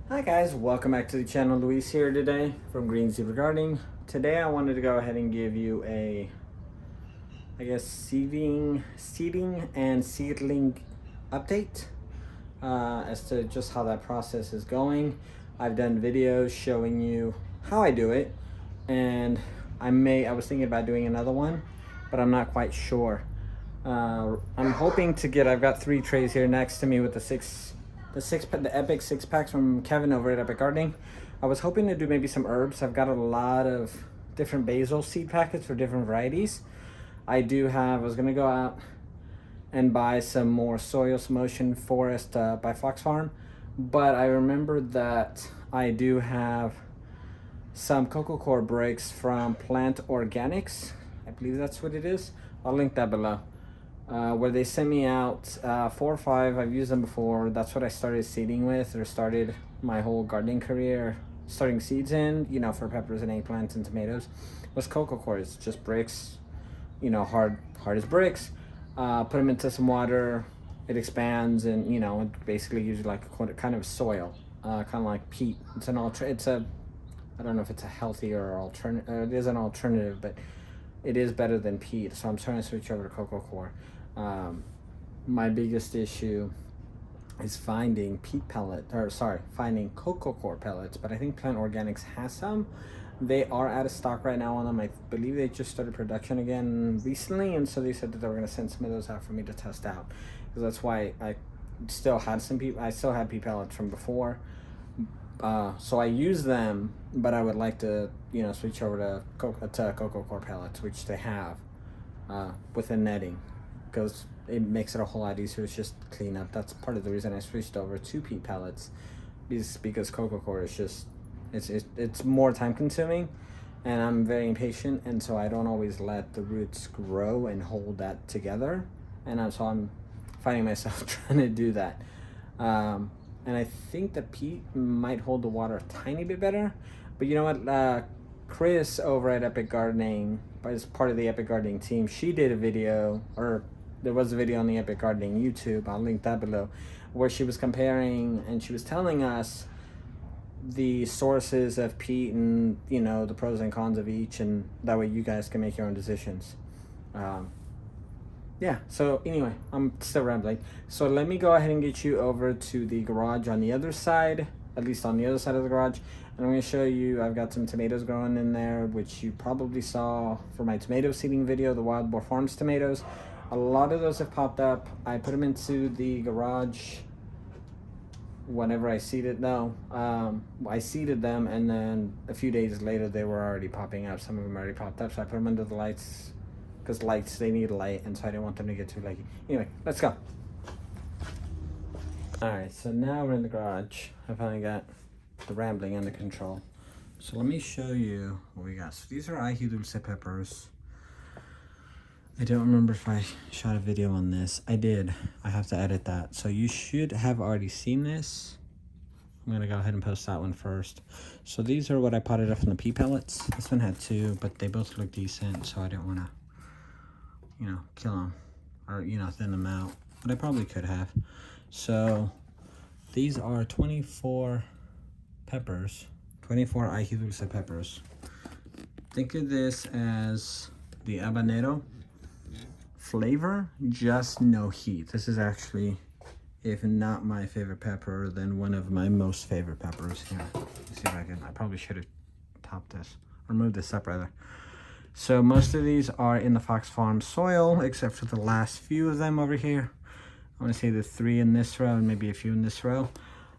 Hi guys, welcome back to the channel. Luis here today from Green Zebra Gardening. Today I wanted to go ahead and give you a, seeding and seedling update as to just how that process is going. I've done videos showing you how I do it, and I was thinking about doing another one, but I'm not quite sure. I'm hoping to get, I've got 3 trays here next to me with the epic 6-packs from Kevin over at Epic Gardening. I was hoping to do maybe some herbs. I've got a lot of different basil seed packets for different varieties. I was gonna go out and buy some more Soils Motion Forest by Fox Farm, but I remembered that I do have some cocoa coir bricks from Plant Organics. I believe that's what it is. I'll link that below. Where they sent me out 4 or 5. I've used them before. That's what I started seeding with, or started my whole gardening career starting seeds in, for peppers and eggplants and tomatoes, was cocoa coir. It's just bricks, hard as bricks. Put them into some water, it expands, and it basically gives you like a kind of soil, kind of like peat. I don't know if it's a healthier alternative. It is an alternative, but it is better than peat. So I'm trying to switch over to cocoa coir. My biggest issue is finding finding cocoa coir pellets, but I think Plant Organics has some. They are out of stock right now on them. I believe they just started production again recently, and so they said that they were going to send some of those out for me to test out, because that's why I still had peat pellets from before. So I use them, but I would like to, switch over to cocoa coir pellets, which they have with the netting, because it makes it a whole lot easier. It's just clean up. That's part of the reason I switched over to peat pellets, is because cocoa coir is just it's more time consuming, and I'm very impatient, and so I don't always let the roots grow and hold that together, and I'm finding myself trying to do that. And I think the peat might hold the water a tiny bit better. But you know what? Chris over at Epic Gardening, as part of the Epic Gardening team, she did a video, or there was a video on the Epic Gardening YouTube, I'll link that below, where she was comparing and she was telling us the sources of peat and, the pros and cons of each, and that way you guys can make your own decisions. Yeah, so anyway, I'm still rambling. So let me go ahead and get you over to the garage on the other side, at least on the other side of the garage. And I'm going to show you, I've got some tomatoes growing in there, which you probably saw for my tomato seeding video, the Wild Boar Farms tomatoes. A lot of those have popped up. I put them into the garage whenever I seeded. I seeded them, and then a few days later they were already popping up. Some of them already popped up, so I put them under the lights, because they need light, and so I didn't want them to get too leggy. Anyway, let's go. Alright, so now we're in the garage. I finally got the rambling under control. So let me show you what we got. So these are ají dulce peppers. I don't remember if I shot a video on this. I did. I have to edit that. So you should have already seen this. I'm gonna go ahead and post that one first. So these are what I potted up from the pea pellets. This one had 2, but they both look decent, so I didn't want to kill them or, thin them out, but I probably could have. So these are 24 peppers, 24 ají dulce peppers. Think of this as the habanero flavor, just no heat. This is actually, if not my favorite pepper, then one of my most favorite peppers. Here, let's see if I probably should have topped this, or moved this up rather. So most of these are in the Fox Farm soil, except for the last few of them over here. I want to say the 3 in this row and maybe a few in this row.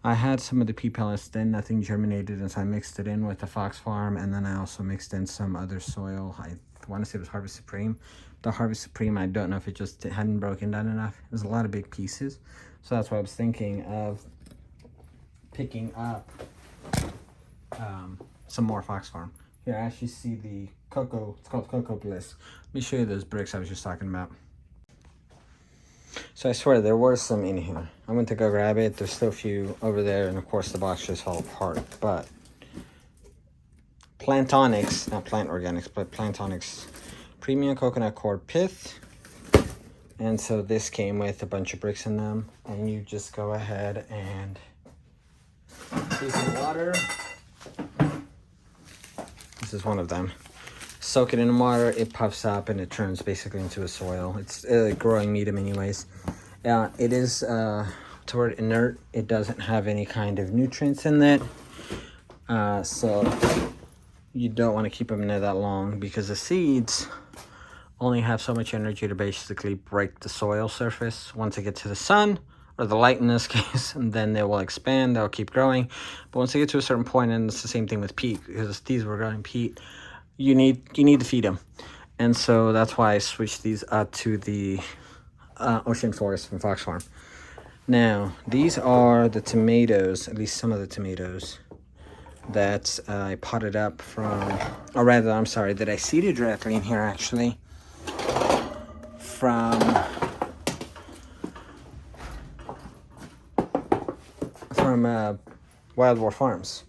I had some of the pea pellets, then nothing germinated, and so I mixed it in with the Fox Farm, and then I also mixed in some other soil. I want to say it was Harvest Supreme. The Harvest Supreme, I don't know if it hadn't broken down enough. It was a lot of big pieces, so that's why I was thinking of picking up some more Fox Farm. Here, I actually see the cocoa, it's called Cocoa Bliss. Let me show you those bricks I was just talking about. So I swear there were some in here. I went to go grab it. There's still a few over there, and of course the box just fell apart. But Plantonics, not Plant Organics, but Plantonics Premium Coconut Coir Pith. And so this came with a bunch of bricks in them, and you just go ahead and these in water. This is one of them. Soak it in water, it puffs up and it turns basically into a soil. It's a growing medium anyways. It is toward inert. It doesn't have any kind of nutrients in it. So you don't want to keep them in there that long because the seeds only have so much energy to basically break the soil surface once they get to the sun, or the light in this case, and then they will expand, they'll keep growing. But once they get to a certain point, and it's the same thing with peat, because these were growing peat, you need to feed them. And so that's why I switched these up to the ocean forest from Fox Farm. Now, these are the tomatoes, at least some of the tomatoes, that I potted up from, or rather, I'm sorry, that I seeded directly in here actually, from Wild Boar Farms.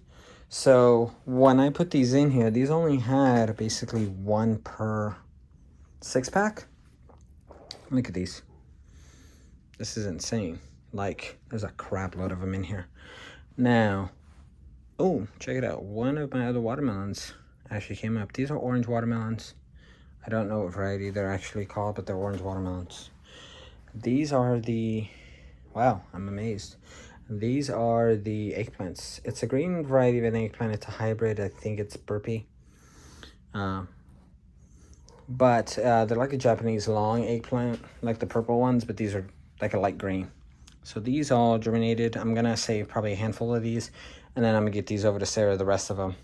So when I put these in here, these only had basically 1 per 6-pack. Look at these. This is insane. Like, there's a crap load of them in here. Now, oh, check it out. One of my other watermelons actually came up. These are orange watermelons. I don't know what variety they're actually called, but they're orange watermelons. These are the, wow, I'm amazed. These are the eggplants. It's a green variety of an eggplant. It's a hybrid. I think it's burpee. But they're like a Japanese long eggplant, like the purple ones, but these are like a light green. So these all germinated. I'm going to save probably a handful of these, and then I'm going to get these over to Sarah, the rest of them.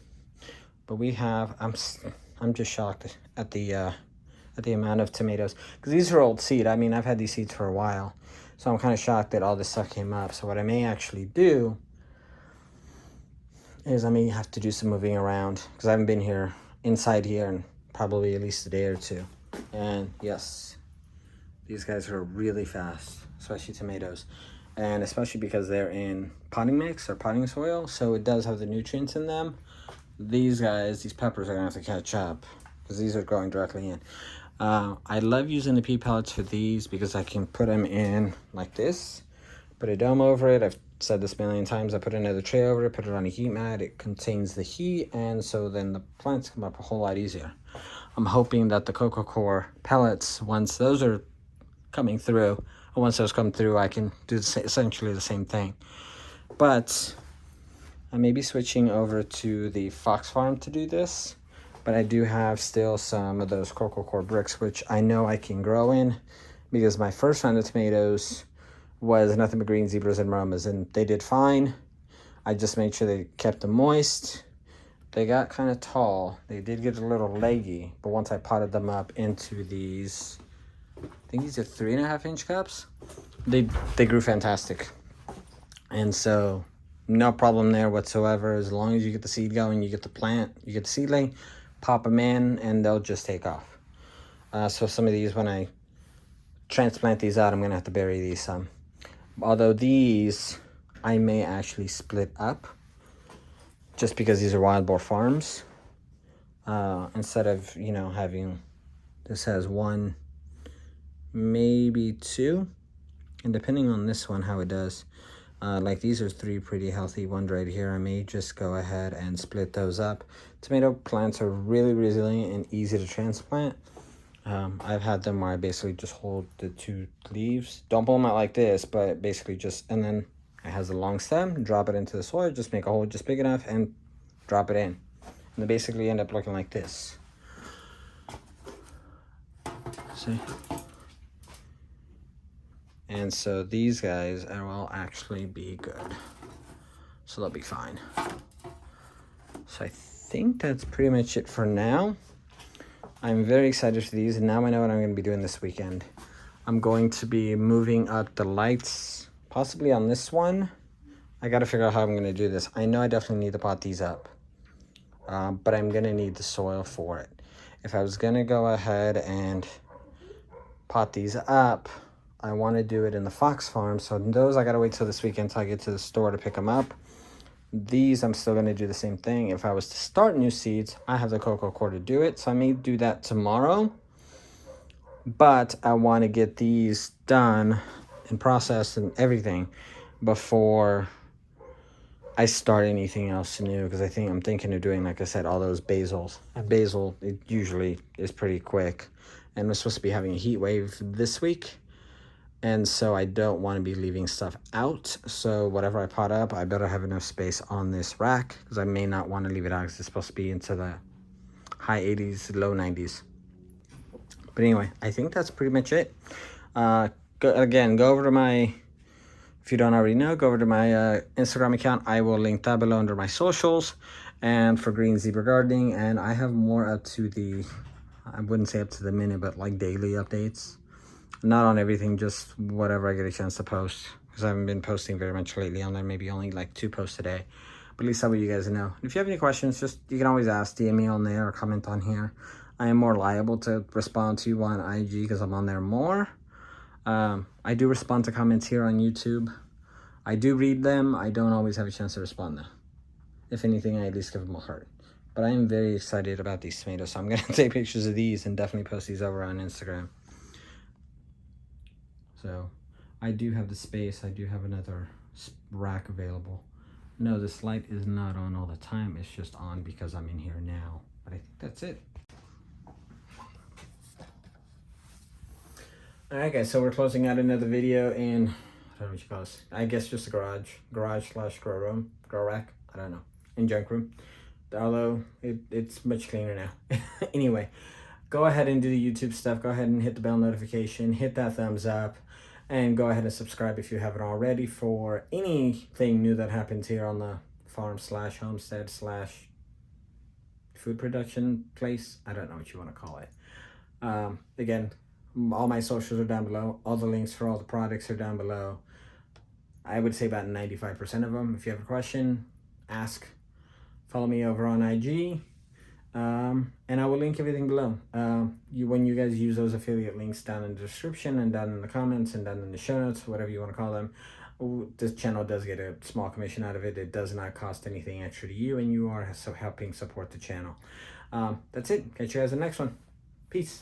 But we have, I'm just shocked at the amount of tomatoes, because these are old seed. I mean, I've had these seeds for a while. So I'm kind of shocked that all this stuff came up. So what I may actually do is I may have to do some moving around, because I haven't been here, inside here, in probably at least a day or two. And yes, these guys are really fast, especially tomatoes. And especially because they're in potting mix or potting soil, so it does have the nutrients in them. These guys, these peppers are gonna have to catch up, because these are growing directly in. I love using the pea pellets for these because I can put them in like this, put a dome over it. I've said this a million times. I put another tray over it, put it on a heat mat. It contains the heat, and so then the plants come up a whole lot easier. I'm hoping that the cocoa core pellets, once those are coming through, and once those come through, I can do essentially the same thing. But I may be switching over to the Fox Farm to do this. But I do have still some of those cocoa core bricks, which I know I can grow in, because my first round of tomatoes was nothing but green zebras and maromas, and they did fine. I just made sure they kept them moist. They got kind of tall. They did get a little leggy, but once I potted them up into these, I think these are 3.5-inch cups, they grew fantastic. And so no problem there whatsoever. As long as you get the seed going, you get the plant, you get the seedling, pop them in, and they'll just take off. So some of these, when I transplant these out, I'm going to have to bury these some. Although these, I may actually split up, just because these are Wild Boar Farms. Instead of, you know, having, this has 1, maybe 2. And depending on this one, how it does. Like these are 3 pretty healthy ones right here. I may just go ahead and split those up. Tomato plants are really resilient and easy to transplant. I've had them where I basically just hold the 2 leaves. Don't pull them out like this, but basically just, and then it has a long stem, drop it into the soil, just make a hole just big enough and drop it in. And they basically end up looking like this. See? And so these guys will actually be good. So they'll be fine. So I think that's pretty much it for now. I'm very excited for these, and now I know what I'm going to be doing this weekend. I'm going to be moving up the lights, possibly on this one. I got to figure out how I'm going to do this. I know I definitely need to pot these up, but I'm going to need the soil for it. If I was going to go ahead and pot these up, I want to do it in the Fox Farm. So those I got to wait till this weekend till I get to the store to pick them up. These I'm still going to do the same thing. If I was to start new seeds, I have the cocoa core to do it. So I may do that tomorrow. But I want to get these done and processed and everything before I start anything else new, because I'm thinking of doing, like I said, all those basils. And basil, it usually is pretty quick, and we're supposed to be having a heat wave this week, and so I don't want to be leaving stuff out. So whatever I pot up, I better have enough space on this rack, because I may not want to leave it out, because it's supposed to be into the high 80s, low 90s. But anyway, I think that's pretty much it. Again, go over to my, if you don't already know, go over to my Instagram account. I will link that below under my socials, and for Green Zebra Gardening. And I have more up to the, I wouldn't say up to the minute, but like daily updates. Not on everything, just whatever I get a chance to post, because I haven't been posting very much lately on there. Maybe only like 2 posts a day. But at least that way you guys know. And if you have any questions, just, you can always ask, DM me on there or comment on here. I am more liable to respond to you on IG, because I'm on there more. I do respond to comments here on YouTube. I do read them. I don't always have a chance to respond though. If anything, I at least give them a heart. But I am very excited about these tomatoes, so I'm going to take pictures of these and definitely post these over on Instagram. So I do have the space. I do have another rack available. No, this light is not on all the time. It's just on because I'm in here now. But I think that's it. Alright guys, so we're closing out another video in, I don't know what you call this, I guess just a garage slash grow room, grow rack, I don't know, in junk room. Although it's much cleaner now. Anyway, go ahead and do the YouTube stuff. Go ahead and hit the bell notification, hit that thumbs up, and go ahead and subscribe if you haven't already for anything new that happens here on the farm slash homestead slash food production place. I don't know what you want to call it. Again, all my socials are down below. All the links for all the products are down below. I would say about 95% of them. If you have a question, ask. Follow me over on IG. And I will link everything below. When you guys use those affiliate links down in the description and down in the comments and down in the show notes, whatever you want to call them, this channel does get a small commission out of it. It does not cost anything extra to you, and you are so helping support the channel. That's it. Catch you guys in the next one. Peace.